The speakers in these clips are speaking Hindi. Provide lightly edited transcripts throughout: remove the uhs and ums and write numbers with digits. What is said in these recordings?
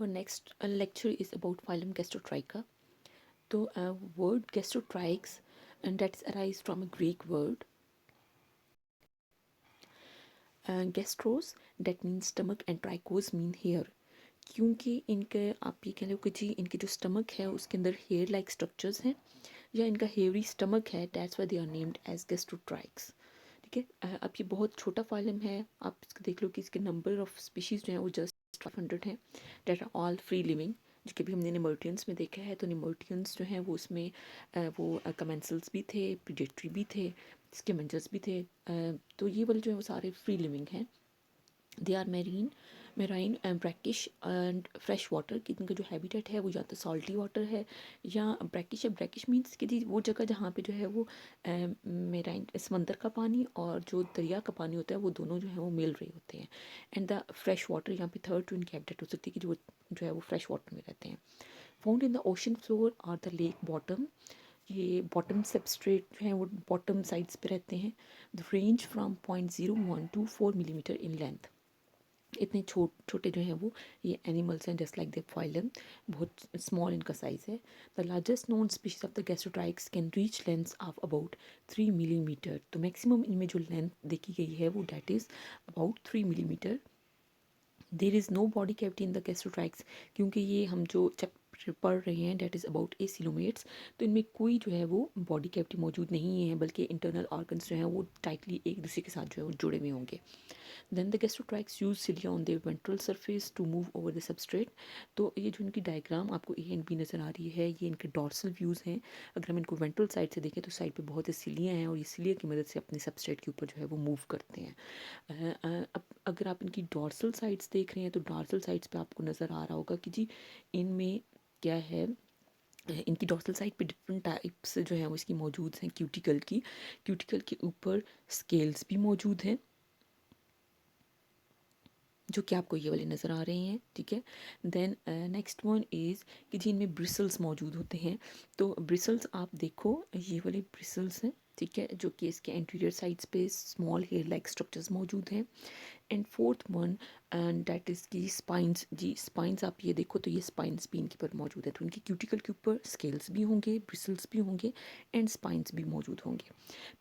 Our next lecture is about phylum Gastrotricha. So, word gastrotrichs, and that's arise from a Greek word gastros, that means stomach, and trichos mean hair. क्योंकि इनके आप ये कह लो कि जी इनके जो स्टमक है उसके अंदर हेयर लाइक स्ट्रक्चर्स हैं या इनका हेयरी स्टमक है, that's why they are named as gastrotrichs. ठीक है, अब ये बहुत छोटा फाइलम है, आप इसको देख लो कि इसके नंबर ऑफ स्पीशीज़ जो हैं वो जस्ट 500 हैं, that are all free living. जो कि भी हमने निमर्टियंस में देखा है, तो निमर्टियंस जो हैं वो उसमें वो कमेंसल्स भी थे, प्रीडेटरी भी थे, स्कैवेंजर्स भी थे, तो ये वाले जो है वो सारे फ्री लिविंग हैं। They are marine and brackish and fresh water, कि इनका जो हैबिटेट है वो या तो सॉल्टी वाटर है या ब्रैकिश है। ब्रैकिश मीन्स कि जी वो जगह जहाँ पे जो है वो मेराइन समंदर का पानी और जो दरिया का पानी होता है वो दोनों जो है वो मिल रहे होते हैं। एंड द फ्रेश वाटर, यहाँ पे थर्ड टू इनकी हैबिटेट हो सकती है कि जो है वो फ्रेश वाटर में रहते हैं। Found in the ocean floor और द लेक बॉटम, ये बॉटम सबस्ट्रेट जो है वो बॉटम साइड्स पे रहते हैं। The range from 0.01 to 4 millimetre in length. इतने छोटे जो हैं वो ये एनिमल्स हैं, जस्ट लाइक द फाइलम, बहुत स्मॉल इनका साइज है। The largest known species of the gastrotrichs can reach length of about 3 millimetre. तो मैक्सिमम इनमें जो लेंथ देखी गई है वो that is about 3 millimetre. There is no body cavity in the gastrotrichs, क्योंकि ये हम जो चैप्टर पढ़ रहे हैं डैट इज़ अबाउट एसिलोमेट्स, तो इनमें कोई जो है वो बॉडी कैविटी मौजूद नहीं है, बल्कि इंटरनल ऑर्गन्स जो हैं वो टाइटली एक दूसरे के साथ जो है वो जुड़े हुए होंगे। Then the gastrotrichs use cilia on their ventral surface to move over the substrate। तो ये जो इनकी डायग्राम आपको ए एंड बी नज़र आ रही है, ये इनके डॉर्सल व्यूज़ हैं। अगर हम इनको वेंट्रल साइड से देखें तो साइड पे बहुत से सिलियाँ हैं और ये सिलिया की मदद से अपने सबस्ट्रेट के ऊपर जो है वो मूव करते हैं। अब अगर आप इनकी डॉर्सल साइड्स देख रहे हैं तो डॉर्सल साइड्स पे आपको नज़र आ रहा होगा कि जी इनमें क्या है, इनकी डॉर्सल साइड पे डिफरेंट टाइप्स जो है वो इसकी मौजूद हैं। क्यूटिकल के ऊपर स्केल्स भी मौजूद हैं जो कि आपको ये वाले नज़र आ रहे हैं। ठीक है, देन नेक्स्ट वन इज़ कि जिनमें ब्रिसल्स मौजूद होते हैं। तो ब्रिसल्स आप देखो, ये वाले ब्रिसल्स हैं, ठीक है, जो कि इसके एंटीरियर साइड्स पे स्मॉल हेयर लाइक स्ट्रक्चर्स मौजूद हैं। And fourth one and that is की स्पाइंस। जी स्पाइंस आप ये देखो तो ये स्पाइंस भी इनके ऊपर मौजूद है, तो इनकी क्यूटिकल के ऊपर स्केल्स भी होंगे, ब्रिसल्स भी होंगे एंड स्पाइंस भी मौजूद होंगे।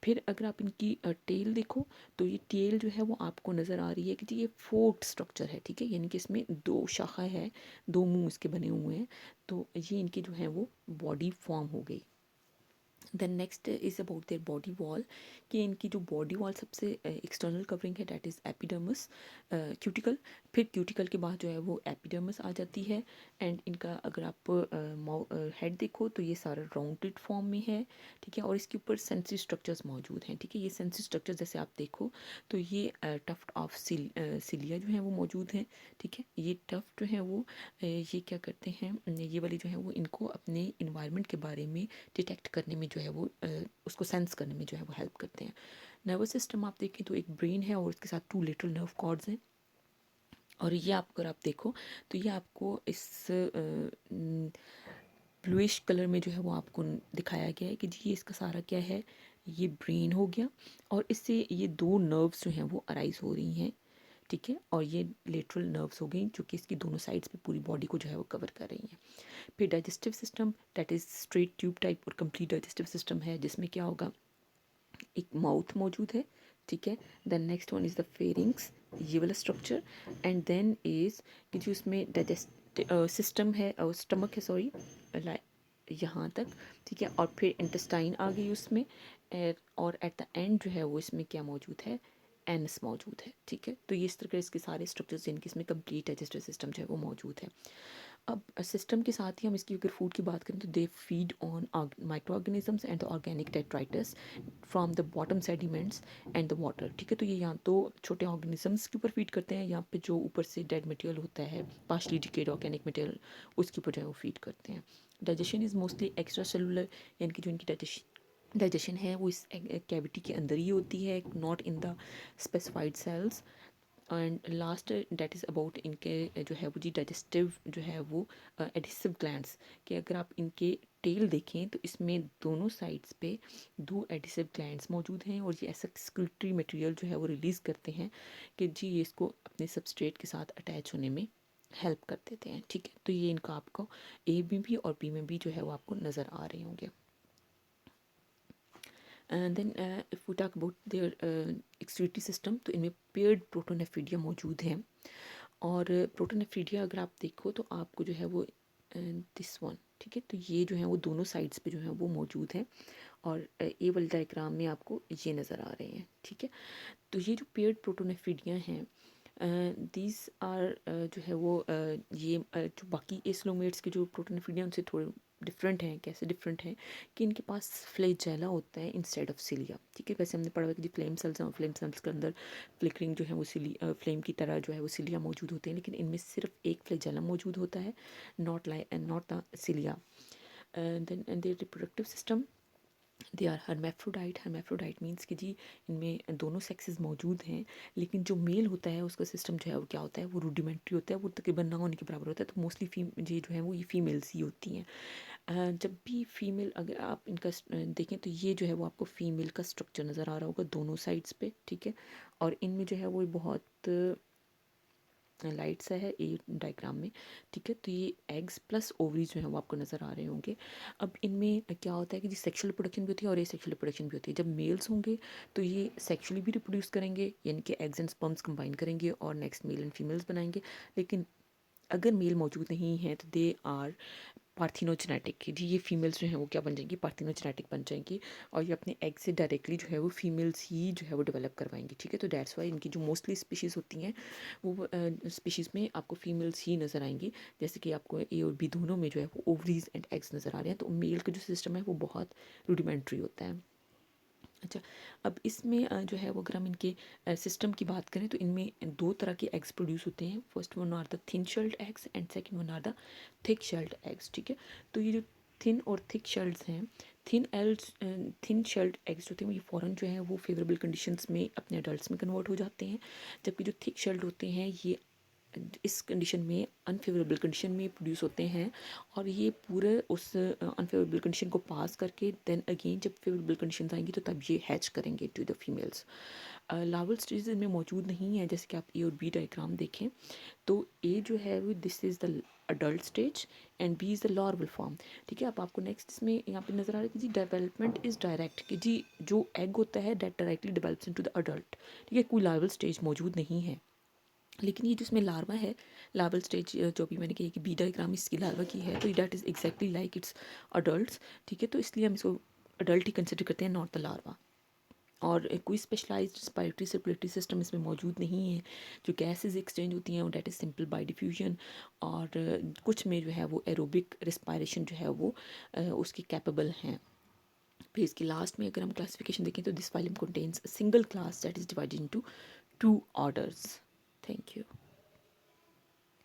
फिर अगर आप इनकी टेल देखो तो ये टेल जो है वो आपको नज़र आ रही है कि जी ये फोर्थ स्ट्रक्चर है। ठीक है, यानी कि इसमें दो शाखा है, दो मुंह इसके बने हुए हैं, तो ये इनकी जो है वो बॉडी फॉर्म हो गई। Then next is about their body wall, कि इनकी जो बॉडी वॉल सबसे एक्सटर्नल कवरिंग है डैट इज़ एपिडर्मिस, क्यूटिकल। फिर क्यूटिकल के बाद जो है वो एपिडर्मिस आ जाती है। एंड इनका अगर आप हेड देखो तो ये सारा राउंडेड फॉर्म में है। ठीक है, और इसके ऊपर सेंसरी स्ट्रक्चर्स मौजूद हैं। ठीक है, ये सेंसरी स्ट्रक्चर जैसे आप देखो तो ये टफ्ट ऑफ सिलिया जो है वो मौजूद हैं। ठीक है, ये टफ्ट जो है वो ये क्या करते हैं, ये वाली जो है वो इनको अपने इन्वायरमेंट के बारे में डिटेक्ट करने में जो है वो उसको सेंस करने में जो है वो हेल्प करते हैं। नर्वस सिस्टम आप देखें तो एक ब्रेन है और उसके साथ 2 लेटरल नर्व कॉर्ड्स हैं। और ये आप अगर आप देखो तो ये आपको इस ब्लूइश कलर में जो है वो आपको दिखाया गया है कि जी ये इसका सारा क्या है, ये ब्रेन हो गया और इससे ये 2 नर्व्स जो हैं वो अराइज हो रही हैं। ठीक है, और ये लेटरल नर्व्स हो गई जो कि इसकी दोनों साइड्स पे पूरी बॉडी को जो है वो कवर कर रही हैं। फिर digestive system that is straight tube type और कंप्लीट डाइजेस्टिव सिस्टम है, जिसमें क्या होगा, एक माउथ मौजूद है। ठीक है, then next one is the pharynx, ये वाला स्ट्रक्चर। एंड देन इज़ कि जो इसमें डाइजेस्ट सिस्टम है और स्टमक है, सॉरी, यहाँ तक। ठीक है, और फिर इंटेस्टाइन आ गई उसमें। और एट द एंड जो है वो इसमें क्या मौजूद है, एनस मौजूद है। ठीक है, तो ये इस तरह के इसके सारे स्ट्रक्चर्स जिनके इसमें कंप्लीट डाइजेस्टिव सिस्टम जो है वो मौजूद है। अब सिस्टम के साथ ही हम इसकी अगर फूड की बात करें तो they feed on micro organisms and the organic detritus from the bottom sediments and the water. ठीक है, तो ये यहाँ तो छोटे ऑर्गेनिजम्स के ऊपर फीड करते हैं, यहाँ पे जो ऊपर से डेड मटेरियल होता है, पार्शली डिकेड ऑर्गेनिक मटेरियल, उसके ऊपर जो है वो फीड करते हैं। Digestion is mostly extra cellular, यानी कि जो इनकी डाइजेशन है वो इस कैविटी के अंदर ही होती है, not in the specified cells. And last that is about इनके जो है वो जी डाइजेस्टिव जो है वो एडिसिव ग्लैंड्स, कि अगर आप इनके टेल देखें तो इसमें दोनों साइड्स पे 2 एडिसिव ग्लैंड्स मौजूद हैं और ये ऐसा एक्सक्रीटरी मटेरियल जो है वो रिलीज़ करते हैं कि जी ये इसको अपने सबस्ट्रेट के साथ अटैच होने में हेल्प कर देते हैं, ठीक है। तो ये इनका आपको ए में भी और बी में भी जो है वो आपको नज़र आ रहे होंगे। And then if we talk about their excretory system, तो इनमें पेयर्ड प्रोटोनेफ्रीडिया मौजूद हैं। और प्रोटोनेफ्रीडिया अगर आप देखो तो आपको जो है वो दिस वन, ठीक है, तो ये जो है वो दोनों साइड्स पे जो है वो मौजूद हैं। और ए वाले डायग्राम में आपको ये नज़र आ रहे हैं, ठीक है। तो ये जो पेयर्ड प्रोटोनेफ्रीडिया हैं, दीज आर जो है वो ये जो बाकी एस्लोमेट्स के जो प्रोटोनेफ्रीडिया उनसे थोड़े डिफरेंट हैं। कैसे डिफरेंट हैं कि इनके पास फ्लैजेला होता है इंस्टेड ऑफ सिलिया, ठीक है। वैसे हमने पढ़ा हुआ कि जो फ्लेम सेल्स हैं, फ्लेम सेल्स के अंदर फ्लिकरिंग जो है वो फ्लेम की तरह जो है वो सिलिया मौजूद होते हैं, लेकिन इनमें सिर्फ एक फ्लैजेला मौजूद होता है, not the cilia. Then their reproductive system, they are hermaphrodite. Hermaphrodite means कि जी इनमें दोनों सेक्सेस मौजूद हैं, लेकिन जो मेल होता है उसका सिस्टम जो है वो क्या होता है, वो रूडिमेंट्री होता है, वो तकरीबन ना होने के बराबर होता है। तो मोस्टली ये जो है वो ये फीमेल्स ही होती हैं। जब भी फीमेल, अगर आप इनका देखें तो ये जो है वो आपको फीमेल का स्ट्रक्चर नज़र आ रहा होगा दोनों साइड्स पे, ठीक है। और इनमें जो है वो बहुत लाइट सा है ए डायग्राम में, ठीक है। तो ये एग्स प्लस ओवरीज जो है वो आपको नज़र आ रहे होंगे। अब इनमें क्या होता है कि जी सेक्सुअल रिप्रोडक्शन भी होती है और एसेक्सुअल रिप्रोडक्शन भी होती है। जब मेल्स होंगे तो ये सेक्सुअली भी रिप्रोड्यूस करेंगे, यानी कि एग्स एंड स्पर्म्स कंबाइन करेंगे और नेक्स्ट मेल एंड फीमेल्स बनाएंगे। लेकिन अगर मेल मौजूद नहीं है तो दे आर पार्थिनोजेनेटिक, जी ये फीमेल्स जो हैं वो क्या बन जाएंगी, पार्थिनोजेनेटिक बन जाएंगी। और ये अपने एग से डायरेक्टली जो है वो फीमेल्स ही जो है वो डेवलप करवाएंगी, ठीक है। तो दैट्स वाई इनकी जो मोस्टली स्पीशीज़ होती हैं वो स्पीशीज़ में आपको फीमेल्स ही नज़र आएंगी। जैसे कि आपको ए और बी दोनों में जो है वो ओवरीज एंड एग्स नज़र आ रहे हैं। तो मेल का जो सिस्टम है वो बहुत रूडिमेंट्री होता है। अच्छा, अब इसमें जो है वो अगर हम इनके सिस्टम की बात करें तो इनमें दो तरह के एग्स प्रोड्यूस होते हैं। First one are the thin shelled eggs and second one are the thick shelled eggs, ठीक है। तो ये जो थिन और थिक शेल्ड्स हैं, थिन शेल्ड एग्स होते हैं ये फ़ौरन जो है वो फेवरेबल कंडीशंस में अपने अडल्ट्स में कन्वर्ट हो जाते हैं। जबकि जो थिक शेल्ड होते हैं ये इस कंडीशन में अनफेवरेबल कंडीशन में प्रोड्यूस होते हैं। और ये पूरे उस अनफेवरेबल कंडीशन को पास करके देन अगेन जब फेवरेबल कंडीशन आएंगी तो तब ये हैच करेंगे to the females. Larval stages में मौजूद नहीं है। जैसे कि आप ए और बी डायग्राम देखें तो ए जो है वो this is the adult stage and B is the larval form, ठीक है। अब आपको नेक्स्ट इसमें यहाँ पे नज़र आ रहा है कि जी डेवलपमेंट इज़ डायरेक्ट, कि जी जो एग होता है that directly develops into the adult, ठीक है। कोई लार्वल स्टेज मौजूद नहीं है। लेकिन ये जिसमें लार्वा है, लार्वल स्टेज जो भी मैंने कही कि बी डायग्राम इसकी लार्वा की है, तो that is exactly like it's adults, ठीक है। तो इसलिए हम इसको अडल्ट ही कंसिडर करते हैं, नॉट द लार्वा। और कोई स्पेशलाइज्ड रेस्पिरेटरी सर्कुलेटरी सिस्टम इसमें मौजूद नहीं है। जो गैसेस एक्सचेंज होती हैं that is simple bye diffusion. और कुछ में जो है वो एरोबिक रेस्पिरेशन जो है वो उसकी कैपेबल हैं। फिर इसकी लास्ट में अगर हम क्लासिफिकेशन देखें तो this phylum contains single class that is divided into 2 orders. Thank you.